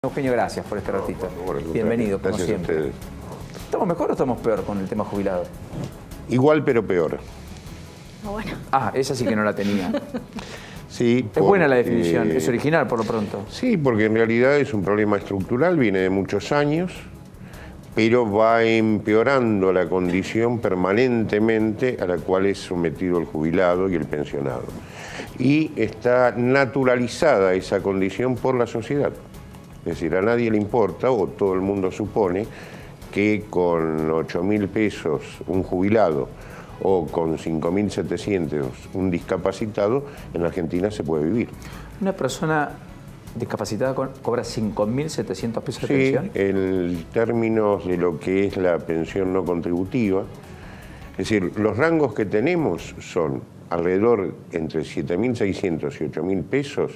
Eugenio, gracias por este ratito. Por Bienvenido, como gracias siempre. A ustedes. ¿Estamos mejor o estamos peor con el tema jubilado? Igual pero peor. Bueno. Ah, esa sí que no la tenía. Sí, Es buena la definición, es original por lo pronto. Sí, porque en realidad es un problema estructural, viene de muchos años, pero va empeorando la condición permanentemente a la cual es sometido el jubilado y el pensionado. Y está naturalizada esa condición por la sociedad. Es decir, a nadie le importa, o todo el mundo supone, que con 8.000 pesos un jubilado o con 5.700 un discapacitado, en la Argentina se puede vivir. Una persona discapacitada cobra 5.700 pesos de Sí, pensión. en términos de lo que es la pensión no contributiva. Es decir, los rangos que tenemos son alrededor entre 7.600 y 8.000 pesos,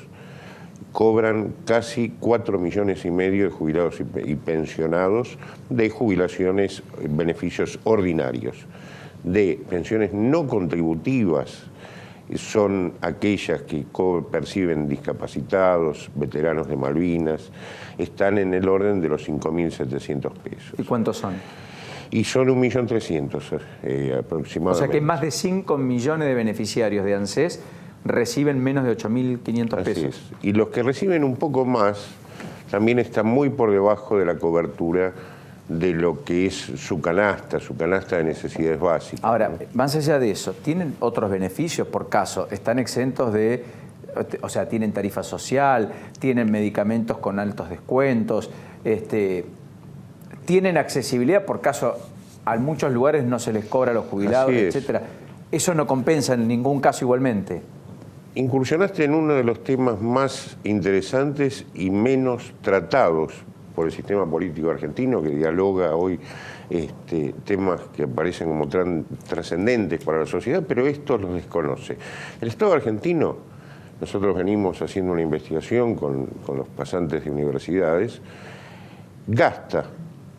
cobran casi 4,5 millones de jubilados y pensionados de jubilaciones, beneficios ordinarios. De pensiones no contributivas son aquellas que perciben discapacitados, veteranos de Malvinas, están en el orden de los 5.700 pesos. ¿Y cuántos son? Y son 1.300.000 aproximadamente. O sea que más de 5 millones de beneficiarios de ANSES reciben menos de 8.500 pesos. Es. Y los que reciben un poco más también están muy por debajo de la cobertura de lo que es su canasta de necesidades básicas. Ahora, más allá de eso, ¿tienen otros beneficios por caso? ¿Están exentos de, o sea, tienen tarifa social, tienen medicamentos con altos descuentos, tienen accesibilidad por caso? A muchos lugares no se les cobra a los jubilados, etcétera. ¿Eso no compensa en ningún caso igualmente? Incursionaste en uno de los temas más interesantes y menos tratados por el sistema político argentino, que dialoga hoy temas que parecen como trascendentes para la sociedad, pero estos los desconoce. El Estado argentino, nosotros venimos haciendo una investigación con los pasantes de universidades, gasta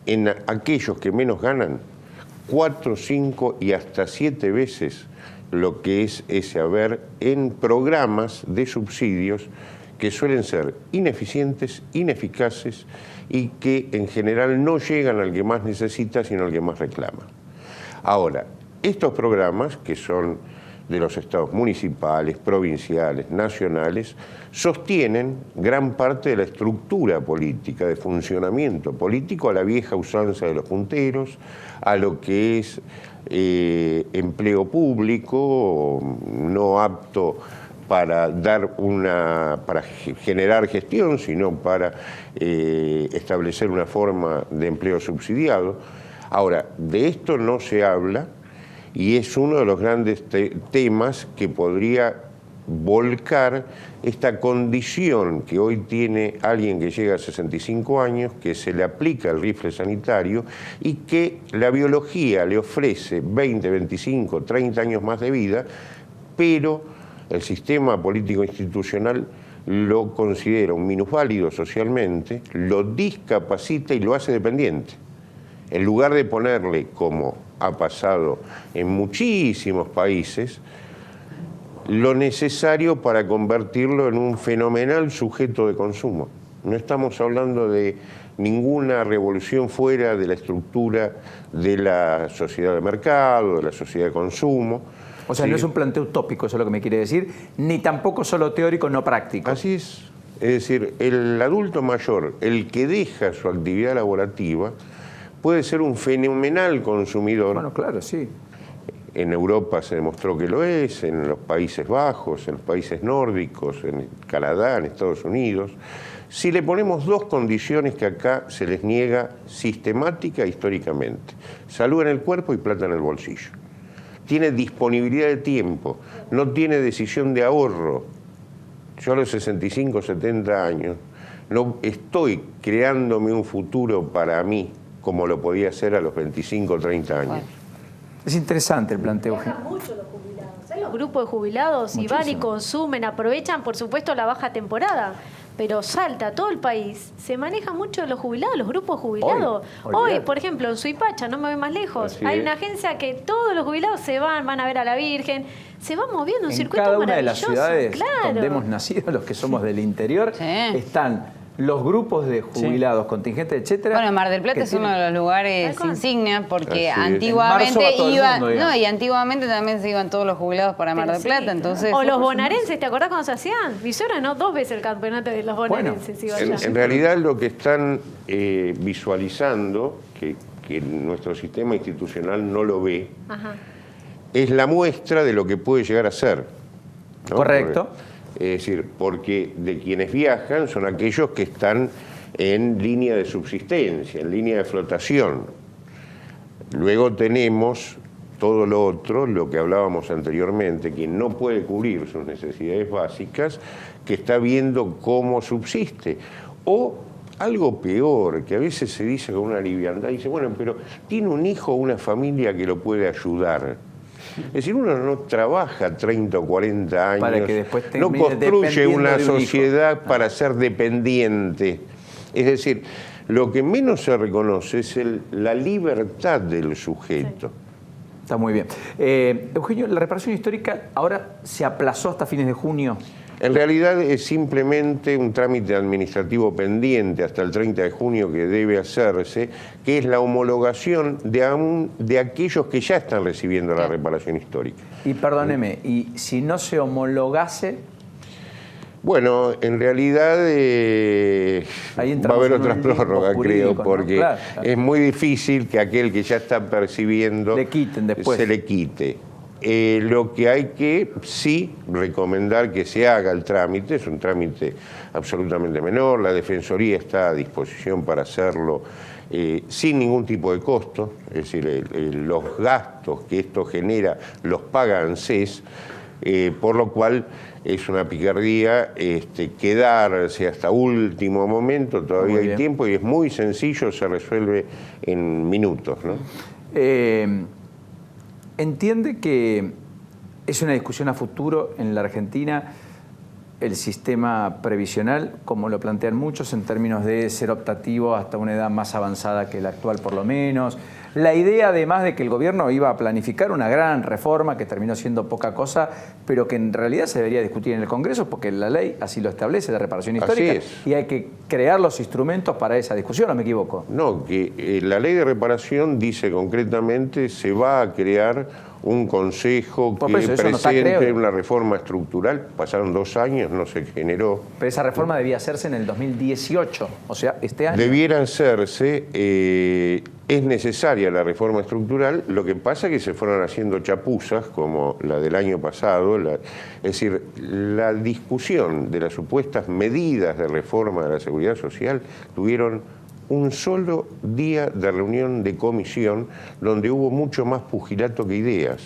en aquellos que menos ganan 4, 5 y hasta 7 veces lo que es ese haber en programas de subsidios que suelen ser ineficientes, ineficaces y que en general no llegan al que más necesita, sino al que más reclama. Ahora, estos programas, que son de los estados municipales, provinciales, nacionales, sostienen gran parte de la estructura política, de funcionamiento político, a la vieja usanza de los punteros, a lo que es empleo público, no apto para para generar gestión, sino para establecer una forma de empleo subsidiado. Ahora, de esto no se habla y es uno de los grandes temas que podría volcar esta condición que hoy tiene alguien que llega a 65 años, que se le aplica el rifle sanitario y que la biología le ofrece 20, 25, 30 años más de vida, pero el sistema político institucional lo considera un minusválido socialmente, lo discapacita y lo hace dependiente. En lugar de ponerle, como ha pasado en muchísimos países, lo necesario para convertirlo en un fenomenal sujeto de consumo. No estamos hablando de ninguna revolución fuera de la estructura de la sociedad de mercado, de la sociedad de consumo. O sea, sí. No es un planteo utópico, eso es lo que me quiere decir, ni tampoco solo teórico, no práctico. Así es. Es decir, el adulto mayor, el que deja su actividad laborativa, puede ser un fenomenal consumidor. Bueno, claro, sí. En Europa se demostró que lo es, en los Países Bajos, en los países nórdicos, en Canadá, en Estados Unidos. Si le ponemos dos condiciones que acá se les niega sistemática e históricamente: salud en el cuerpo y plata en el bolsillo. Tiene disponibilidad de tiempo, no tiene decisión de ahorro. Yo a los 65, 70 años no estoy creándome un futuro para mí como lo podía hacer a los 25, 30 años. Bueno. Es interesante el planteo. Viajan mucho los jubilados. Los grupos de jubilados y van y consumen, aprovechan por supuesto la baja temporada. Pero Salta, todo el país, se maneja mucho los jubilados, los grupos jubilados. Hoy, por ejemplo, en Suipacha, no me voy más lejos, hay una agencia que todos los jubilados se van a ver a la Virgen, se va moviendo un circuito maravilloso. En cada una de las ciudades donde hemos nacido, los que somos del interior, están los grupos de jubilados, contingentes, etcétera. Bueno, Mar del Plata es uno de los lugares insignia porque antiguamente antiguamente también se iban todos los jubilados para Mar del Plata, entonces. O los bonaerenses, ¿te acordás cuando se hacían? Mi suegra no 2 veces el campeonato de los bonaerenses. Bueno, en realidad lo que están visualizando, que nuestro sistema institucional no lo ve, es la muestra de lo que puede llegar a ser, ¿no? Correcto. Es decir, porque de quienes viajan son aquellos que están en línea de subsistencia, en línea de flotación. Luego tenemos todo lo otro, lo que hablábamos anteriormente, quien no puede cubrir sus necesidades básicas, que está viendo cómo subsiste. O algo peor, que a veces se dice con una liviandad, dice, bueno, pero tiene un hijo o una familia que lo puede ayudar. Es decir, uno no trabaja 30 o 40 años, para que después no construye una sociedad para ser dependiente. Es decir, lo que menos se reconoce es la libertad del sujeto. Sí. Está muy bien. Eugenio, la reparación histórica ahora se aplazó hasta fines de junio. En realidad es simplemente un trámite administrativo pendiente hasta el 30 de junio que debe hacerse, que es la homologación de aquellos que ya están recibiendo la reparación histórica. Y perdóneme, ¿y si no se homologase? Bueno, en realidad va a haber otra prórroga, creo, porque ¿no? Claro. Es muy difícil que aquel que ya está percibiendo le quiten después. Se le quite. Lo que hay que sí recomendar que se haga el trámite, es un trámite absolutamente menor, la Defensoría está a disposición para hacerlo sin ningún tipo de costo, es decir, los gastos que esto genera los paga ANSES, por lo cual es una picardía quedarse hasta último momento, todavía hay tiempo y es muy sencillo, se resuelve en minutos, ¿no? ¿Entiende que es una discusión a futuro en la Argentina el sistema previsional, como lo plantean muchos, en términos de ser optativo hasta una edad más avanzada que la actual por lo menos? La idea además de que el gobierno iba a planificar una gran reforma que terminó siendo poca cosa, pero que en realidad se debería discutir en el Congreso porque la ley así lo establece, de reparación histórica, y hay que crear los instrumentos para esa discusión, ¿o me equivoco? No, que la ley de reparación dice concretamente se va a crear un consejo que presente una reforma estructural. Pasaron 2 años, no se generó. Pero esa reforma debía hacerse en el 2018, o sea, este año. Debiera hacerse, es necesaria la reforma estructural, lo que pasa es que se fueron haciendo chapuzas, como la del año pasado, es decir, la discusión de las supuestas medidas de reforma de la seguridad social tuvieron un solo día de reunión de comisión donde hubo mucho más pugilato que ideas.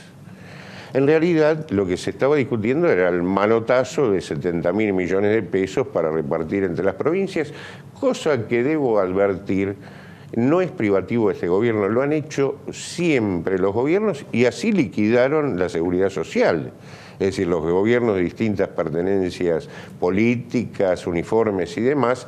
En realidad, lo que se estaba discutiendo era el manotazo de 70.000 millones de pesos para repartir entre las provincias, cosa que debo advertir, no es privativo de este gobierno, lo han hecho siempre los gobiernos y así liquidaron la seguridad social. Es decir, los gobiernos de distintas pertenencias políticas, uniformes y demás,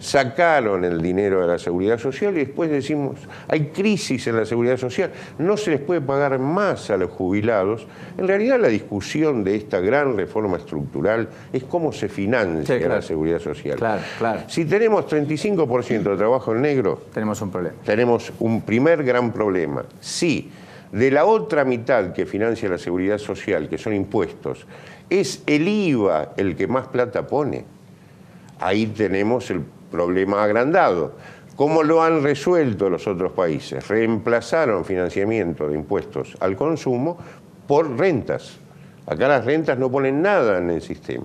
sacaron el dinero de la seguridad social y después decimos, hay crisis en la seguridad social, no se les puede pagar más a los jubilados. En realidad la discusión de esta gran reforma estructural es cómo se financia la seguridad social. Claro. Si tenemos 35% de trabajo en negro, tenemos un problema. Tenemos un primer gran problema. Si de la otra mitad que financia la seguridad social, que son impuestos, es el IVA el que más plata pone, ahí tenemos el problema agrandado. ¿Cómo lo han resuelto los otros países? Reemplazaron financiamiento de impuestos al consumo por rentas. Acá las rentas no ponen nada en el sistema,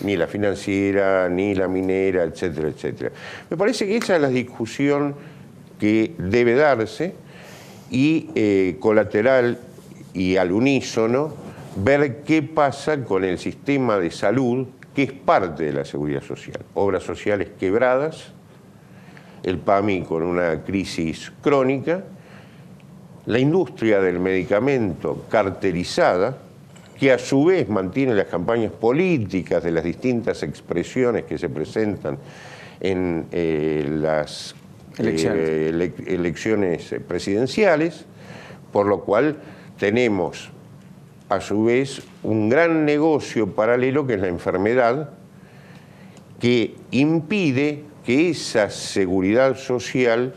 ni la financiera, ni la minera, etcétera, etcétera. Me parece que esa es la discusión que debe darse y colateral y al unísono ver qué pasa con el sistema de salud, que es parte de la seguridad social. Obras sociales quebradas, el PAMI con una crisis crónica, la industria del medicamento cartelizada, que a su vez mantiene las campañas políticas de las distintas expresiones que se presentan en las elecciones presidenciales, por lo cual tenemos a su vez un gran negocio paralelo que es la enfermedad que impide que esa seguridad social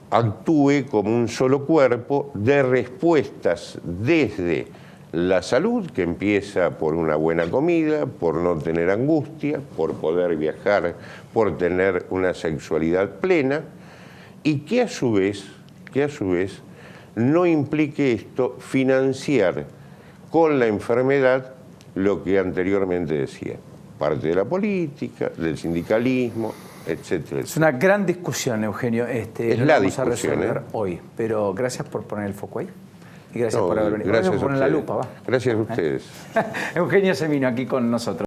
actúe como un solo cuerpo de respuestas desde la salud, que empieza por una buena comida, por no tener angustia, por poder viajar, por tener una sexualidad plena, y que a su vez no implique esto financiar con la enfermedad lo que anteriormente decía, parte de la política, del sindicalismo, etcétera. Es una gran discusión, Eugenio. Es no la vamos discusión, a resolver hoy, pero gracias por poner el foco ahí. Y gracias No, por haber venido. Gracias por poner la lupa, va. Gracias a ustedes. Eugenio Semino aquí con nosotros.